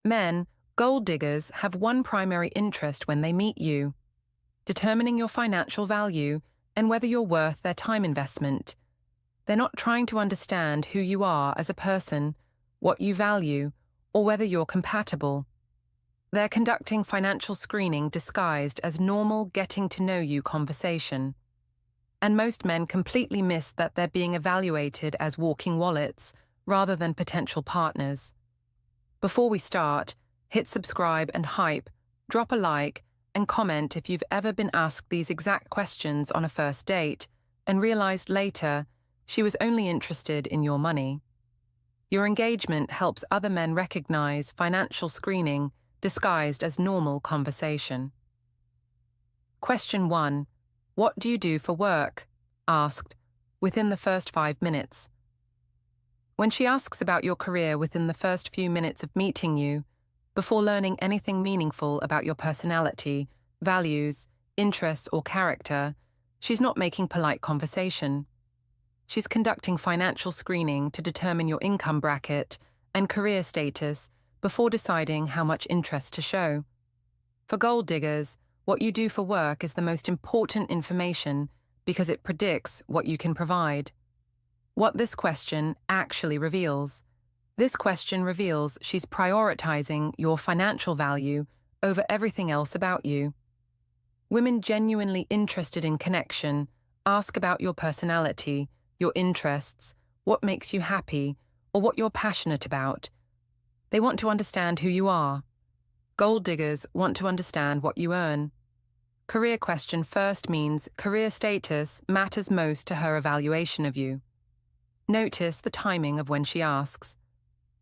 Men, gold diggers, have one primary interest when they meet you: determining your financial value and whether you're worth their time investment. They're not trying to understand who you are as a person, what you value, or whether you're compatible. They're conducting financial screening disguised as normal getting-to-know-you conversation. And most men completely miss that they're being evaluated as walking wallets rather than potential partners. Before we start, hit subscribe and hype, drop a like, and comment if you've ever been asked these exact questions on a first date and realized later she was only interested in your money. Your engagement helps other men recognize financial screening disguised as normal conversation. Question 1. What do you do for work? Asked, within the first 5 minutes. When she asks about your career within the first few minutes of meeting you, before learning anything meaningful about your personality, values, interests, or character, she's not making polite conversation. She's conducting financial screening to determine your income bracket and career status before deciding how much interest to show. For gold diggers, what you do for work is the most important information because it predicts what you can provide. What this question actually reveals. This question reveals she's prioritizing your financial value over everything else about you. Women genuinely interested in connection ask about your personality, your interests, what makes you happy, or what you're passionate about. They want to understand who you are. Gold diggers want to understand what you earn. Career question first means career status matters most to her evaluation of you. Notice the timing of when she asks.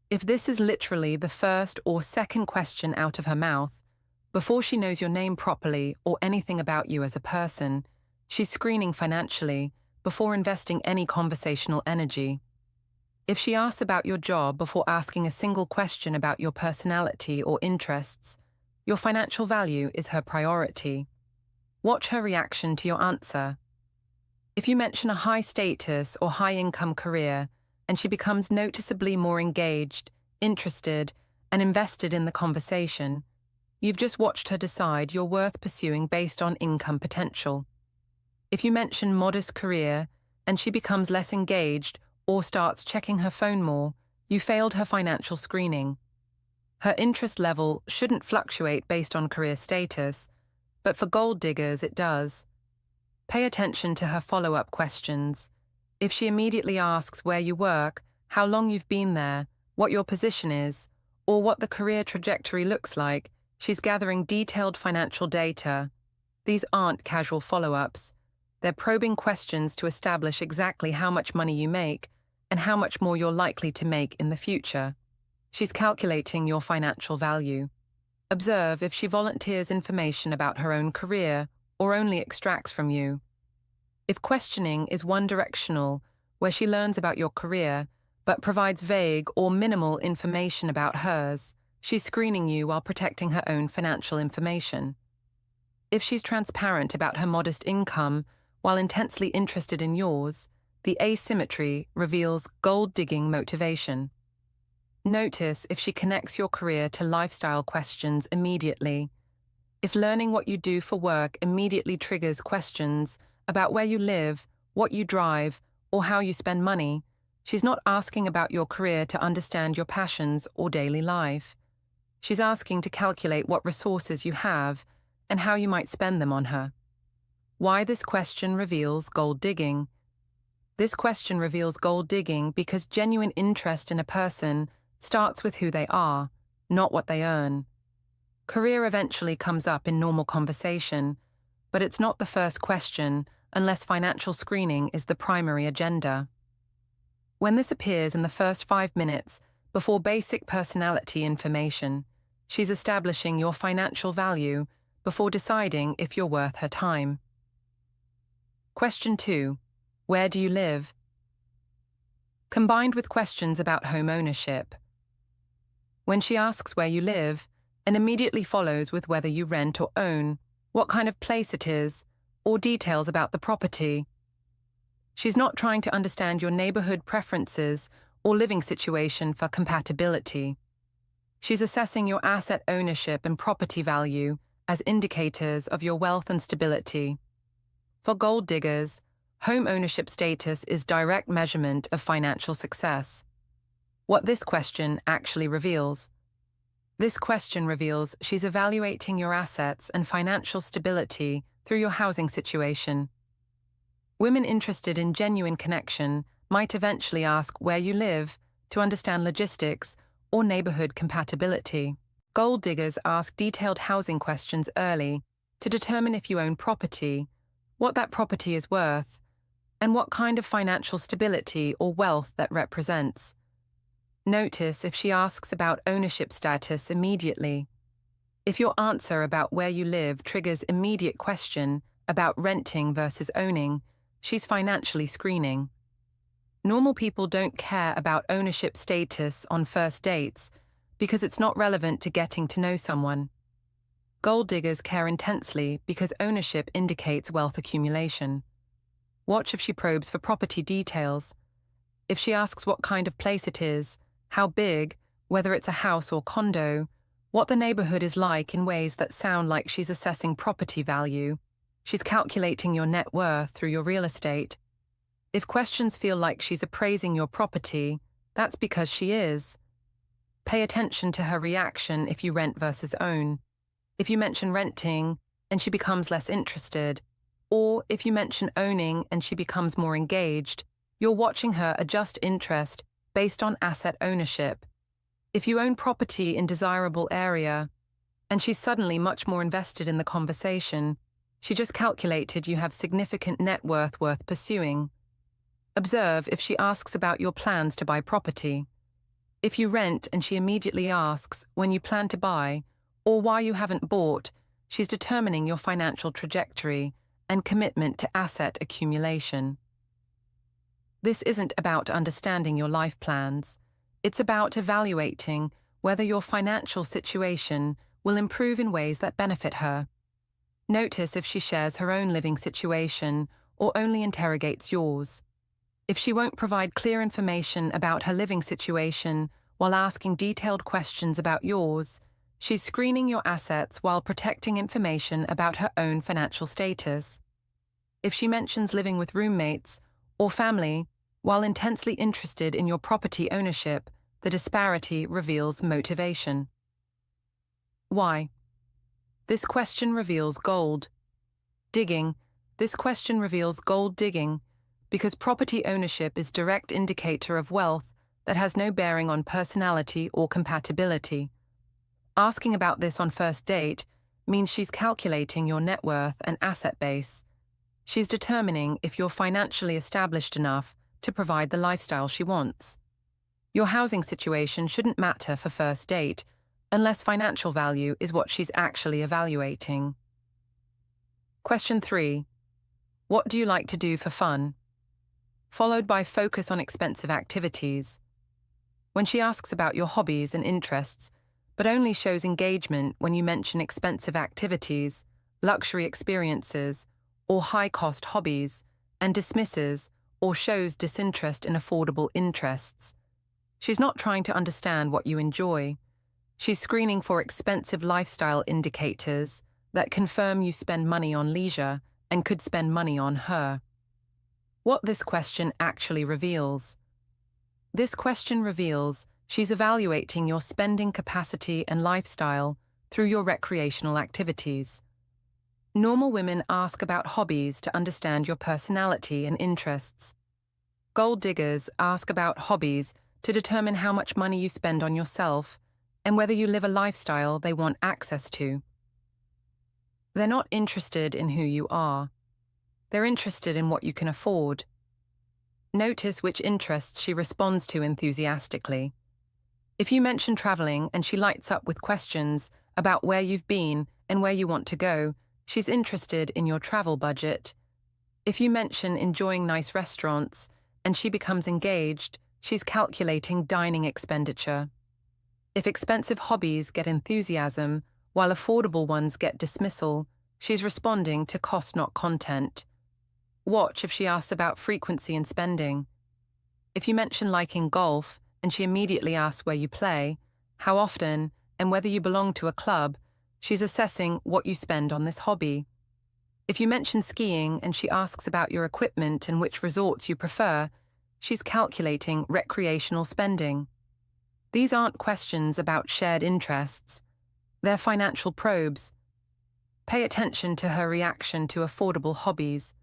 If this is literally the first or second question out of her mouth, before she knows your name properly or anything about you as a person, she's screening financially before investing any conversational energy. If she asks about your job before asking a single question about your personality or interests, your financial value is her priority. Watch her reaction to your answer. If you mention a high status or high income career, and she becomes noticeably more engaged, interested, and invested in the conversation, you've just watched her decide you're worth pursuing based on income potential. If you mention modest career, and she becomes less engaged or starts checking her phone more, you failed her financial screening. Her interest level shouldn't fluctuate based on career status, but for gold diggers it does. Pay attention to her follow-up questions. If she immediately asks where you work, how long you've been there, what your position is, or what the career trajectory looks like, she's gathering detailed financial data. These aren't casual follow-ups. They're probing questions to establish exactly how much money you make and how much more you're likely to make in the future. She's calculating your financial value. Observe if she volunteers information about her own career or only extracts from you. If questioning is one-directional, where she learns about your career but provides vague or minimal information about hers, she's screening you while protecting her own financial information. If she's transparent about her modest income while intensely interested in yours, the asymmetry reveals gold-digging motivation. Notice if she connects your career to lifestyle questions immediately. If learning what you do for work immediately triggers questions about where you live, what you drive, or how you spend money, she's not asking about your career to understand your passions or daily life. She's asking to calculate what resources you have and how you might spend them on her. Why this question reveals gold digging. This question reveals gold digging because genuine interest in a person starts with who they are, not what they earn. Career eventually comes up in normal conversation, but it's not the first question unless financial screening is the primary agenda. When this appears in the first 5 minutes, before basic personality information, she's establishing your financial value before deciding if you're worth her time. Question 2. Where do you live? Combined with questions about home ownership. When she asks where you live, and immediately follows with whether you rent or own, what kind of place it is, or details about the property. She's not trying to understand your neighborhood preferences or living situation for compatibility. She's assessing your asset ownership and property value as indicators of your wealth and stability. For gold diggers, home ownership status is direct measurement of financial success. What this question actually reveals. This question reveals she's evaluating your assets and financial stability through your housing situation. Women interested in genuine connection might eventually ask where you live to understand logistics or neighborhood compatibility. Gold diggers ask detailed housing questions early to determine if you own property, what that property is worth, and what kind of financial stability or wealth that represents. Notice if she asks about ownership status immediately. If your answer about where you live triggers immediate question about renting versus owning, she's financially screening. Normal people don't care about ownership status on first dates because it's not relevant to getting to know someone. Gold diggers care intensely because ownership indicates wealth accumulation. Watch if she probes for property details. If she asks what kind of place it is, how big, whether it's a house or condo, what the neighborhood is like in ways that sound like she's assessing property value, she's calculating your net worth through your real estate. If questions feel like she's appraising your property, that's because she is. Pay attention to her reaction if you rent versus own. If you mention renting and she becomes less interested, or if you mention owning and she becomes more engaged, you're watching her adjust interest based on asset ownership. If you own property in desirable area and she's suddenly much more invested in the conversation, she just calculated you have significant net worth pursuing. Observe if she asks about your plans to buy property. If you rent and she immediately asks when you plan to buy or why you haven't bought, she's determining your financial trajectory and commitment to asset accumulation. This isn't about understanding your life plans. It's about evaluating whether your financial situation will improve in ways that benefit her. Notice if she shares her own living situation or only interrogates yours. If she won't provide clear information about her living situation while asking detailed questions about yours, she's screening your assets while protecting information about her own financial status. If she mentions living with roommates or family while intensely interested in your property ownership, the disparity reveals motivation. Why? This question reveals gold digging. This question reveals gold digging because property ownership is a direct indicator of wealth that has no bearing on personality or compatibility. Asking about this on first date means she's calculating your net worth and asset base. She's determining if you're financially established enough to provide the lifestyle she wants. Your housing situation shouldn't matter for first date unless financial value is what she's actually evaluating. Question 3. What do you like to do for fun? Followed by focus on expensive activities. When she asks about your hobbies and interests, but only shows engagement when you mention expensive activities, luxury experiences, or high-cost hobbies, and dismisses or shows disinterest in affordable interests. She's not trying to understand what you enjoy. She's screening for expensive lifestyle indicators that confirm you spend money on leisure and could spend money on her. What this question actually reveals. This question reveals she's evaluating your spending capacity and lifestyle through your recreational activities. Normal women ask about hobbies to understand your personality and interests. Gold diggers ask about hobbies to determine how much money you spend on yourself and whether you live a lifestyle they want access to. They're not interested in who you are. They're interested in what you can afford. Notice which interests she responds to enthusiastically. If you mention traveling and she lights up with questions about where you've been and where you want to go, she's interested in your travel budget. If you mention enjoying nice restaurants and she becomes engaged, she's calculating dining expenditure. If expensive hobbies get enthusiasm, while affordable ones get dismissal, she's responding to cost not content. Watch if she asks about frequency and spending. If you mention liking golf and she immediately asks where you play, how often, and whether you belong to a club, she's assessing what you spend on this hobby. If you mention skiing and she asks about your equipment and which resorts you prefer, she's calculating recreational spending. These aren't questions about shared interests. They're financial probes. Pay attention to her reaction to affordable hobbies.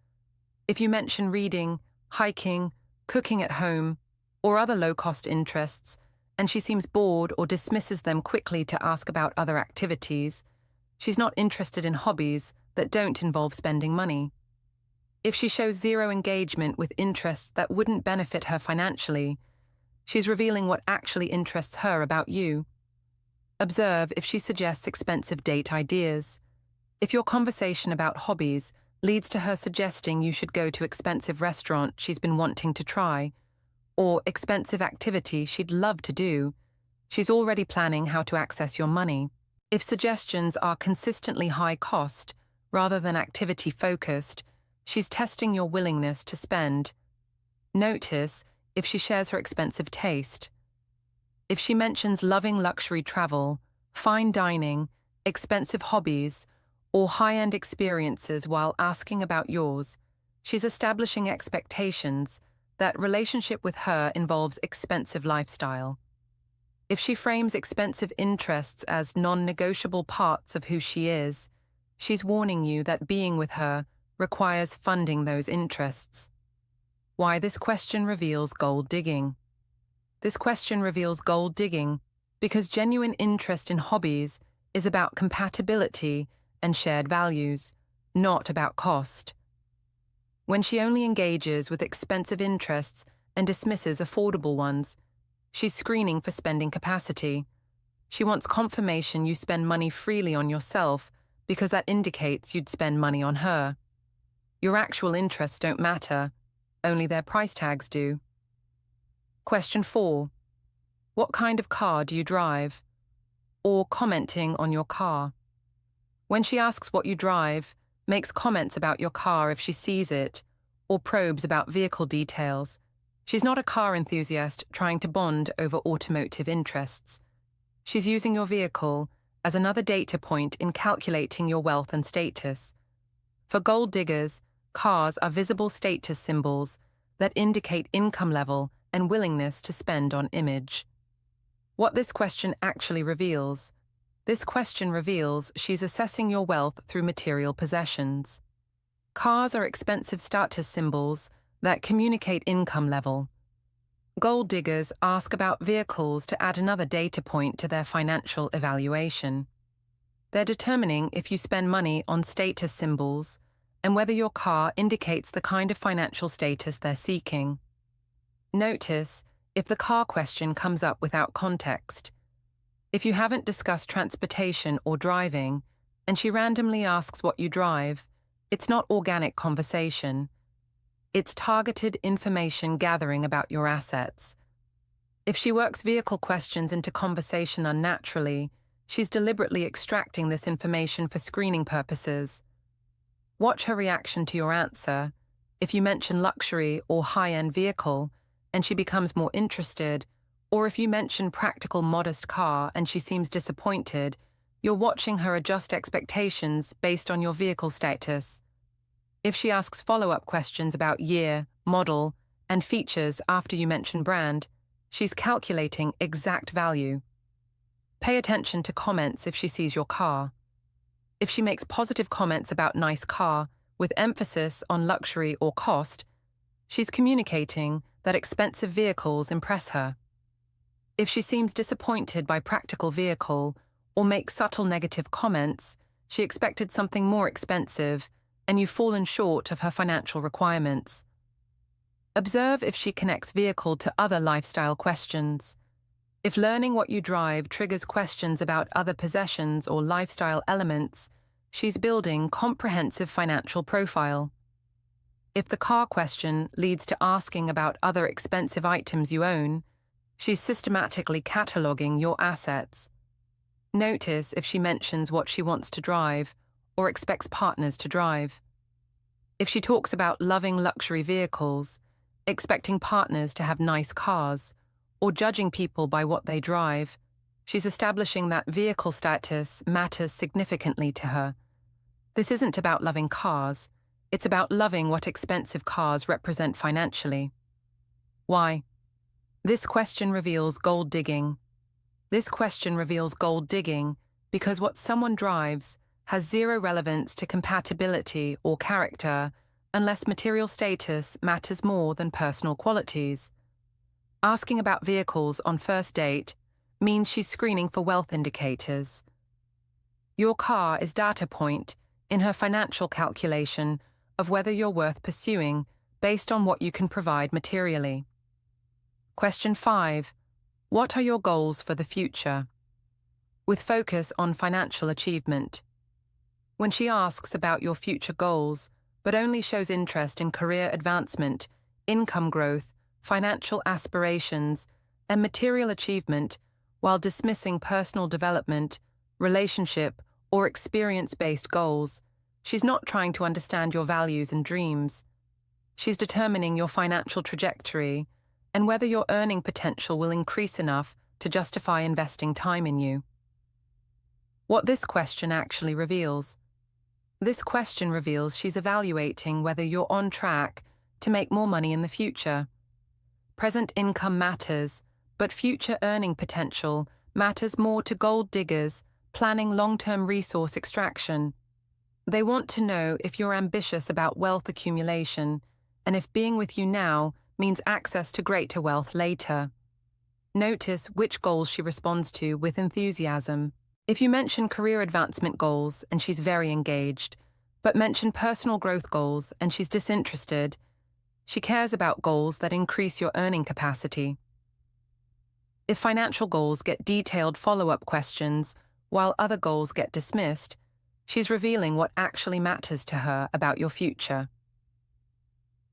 If you mention reading, hiking, cooking at home, or other low-cost interests, and she seems bored or dismisses them quickly to ask about other activities, she's not interested in hobbies that don't involve spending money. If she shows zero engagement with interests that wouldn't benefit her financially, she's revealing what actually interests her about you. Observe if she suggests expensive date ideas. If your conversation about hobbies leads to her suggesting you should go to expensive restaurant she's been wanting to try, or expensive activity she'd love to do, she's already planning how to access your money. If suggestions are consistently high cost rather than activity focused, she's testing your willingness to spend. Notice if she shares her expensive taste. If she mentions loving luxury travel, fine dining, expensive hobbies, or high-end experiences while asking about yours, she's establishing expectations that relationship with her involves expensive lifestyle. If she frames expensive interests as non-negotiable parts of who she is, she's warning you that being with her requires funding those interests. Why this question reveals gold digging. This question reveals gold digging because genuine interest in hobbies is about compatibility and shared values, not about cost. When she only engages with expensive interests and dismisses affordable ones, she's screening for spending capacity. She wants confirmation you spend money freely on yourself because that indicates you'd spend money on her. Your actual interests don't matter, only their price tags do. Question 4. What kind of car do you drive? Or commenting on your car. When she asks what you drive, makes comments about your car if she sees it, or probes about vehicle details, she's not a car enthusiast trying to bond over automotive interests. She's using your vehicle as another data point in calculating your wealth and status. For gold diggers, cars are visible status symbols that indicate income level and willingness to spend on image. What this question actually reveals. This question reveals she's assessing your wealth through material possessions. Cars are expensive status symbols that communicate income level. Gold diggers ask about vehicles to add another data point to their financial evaluation. They're determining if you spend money on status symbols and whether your car indicates the kind of financial status they're seeking. Notice if the car question comes up without context. If you haven't discussed transportation or driving, and she randomly asks what you drive, it's not organic conversation. It's targeted information gathering about your assets. If she works vehicle questions into conversation unnaturally, she's deliberately extracting this information for screening purposes. Watch her reaction to your answer. If you mention luxury or high-end vehicle, and she becomes more interested, or if you mention practical modest car and she seems disappointed, you're watching her adjust expectations based on your vehicle status. If she asks follow-up questions about year, model, and features after you mention brand, she's calculating exact value. Pay attention to comments if she sees your car. If she makes positive comments about nice car, with emphasis on luxury or cost, she's communicating that expensive vehicles impress her. If she seems disappointed by practical vehicle or makes subtle negative comments, she expected something more expensive and you've fallen short of her financial requirements. Observe if she connects vehicle to other lifestyle questions. If learning what you drive triggers questions about other possessions or lifestyle elements, she's building comprehensive financial profile. If the car question leads to asking about other expensive items you own, she's systematically cataloging your assets. Notice if she mentions what she wants to drive or expects partners to drive. If she talks about loving luxury vehicles, expecting partners to have nice cars, or judging people by what they drive, She's establishing that vehicle status matters significantly to her. This isn't about loving cars, it's about loving what expensive cars represent financially. Why? This question reveals gold digging. This question reveals gold digging because what someone drives has zero relevance to compatibility or character unless material status matters more than personal qualities. Asking about vehicles on first date means she's screening for wealth indicators. Your car is data point in her financial calculation of whether you're worth pursuing based on what you can provide materially. Question 5. What are your goals for the future? With focus on financial achievement. When she asks about your future goals, but only shows interest in career advancement, income growth, financial aspirations, and material achievement, while dismissing personal development, relationship, or experience-based goals, she's not trying to understand your values and dreams. She's determining your financial trajectory and whether your earning potential will increase enough to justify investing time in you. What this question actually reveals. This question reveals she's evaluating whether you're on track to make more money in the future. Present income matters, but future earning potential matters more to gold diggers planning long-term resource extraction. They want to know if you're ambitious about wealth accumulation and if being with you now means access to greater wealth later. Notice which goals she responds to with enthusiasm. If you mention career advancement goals and she's very engaged, but mention personal growth goals and she's disinterested, she cares about goals that increase your earning capacity. If financial goals get detailed follow-up questions while other goals get dismissed, she's revealing what actually matters to her about your future.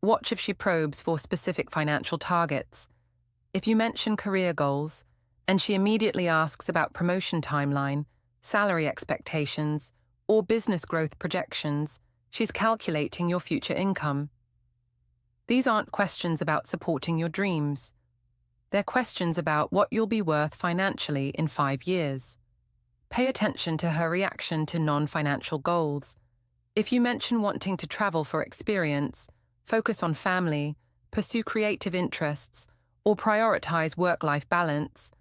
Watch if she probes for specific financial targets. If you mention career goals, and she immediately asks about promotion timeline, salary expectations, or business growth projections, she's calculating your future income. These aren't questions about supporting your dreams. They're questions about what you'll be worth financially in 5 years. Pay attention to her reaction to non-financial goals. If you mention wanting to travel for experience, focus on family, pursue creative interests, or prioritize work-life balance,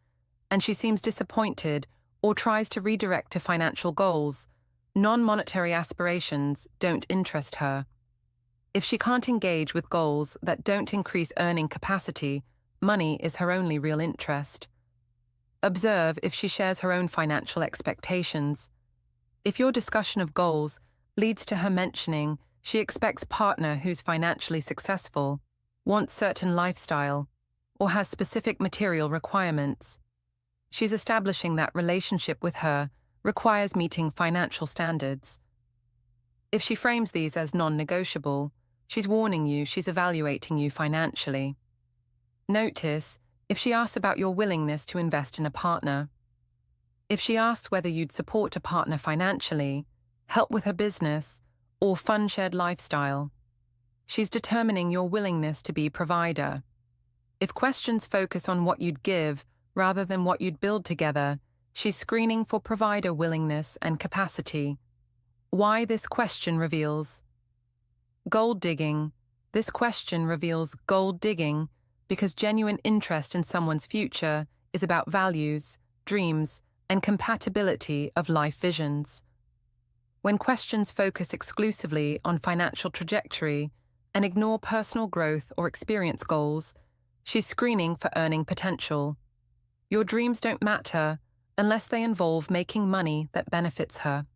and she seems disappointed or tries to redirect to financial goals, non-monetary aspirations don't interest her. If she can't engage with goals that don't increase earning capacity, money is her only real interest. Observe if she shares her own financial expectations. If your discussion of goals leads to her mentioning she expects a partner who's financially successful, wants certain lifestyle, or has specific material requirements, she's establishing that relationship with her requires meeting financial standards. If she frames these as non-negotiable, she's warning you she's evaluating you financially. Notice if she asks about your willingness to invest in a partner. If she asks whether you'd support a partner financially, help with her business, or fund shared lifestyle, she's determining your willingness to be provider. If questions focus on what you'd give rather than what you'd build together, she's screening for provider willingness and capacity. Why this question reveals gold digging. This question reveals gold digging because genuine interest in someone's future is about values, dreams, and compatibility of life visions. When questions focus exclusively on financial trajectory and ignore personal growth or experience goals, she's screening for earning potential. Your dreams don't matter unless they involve making money that benefits her.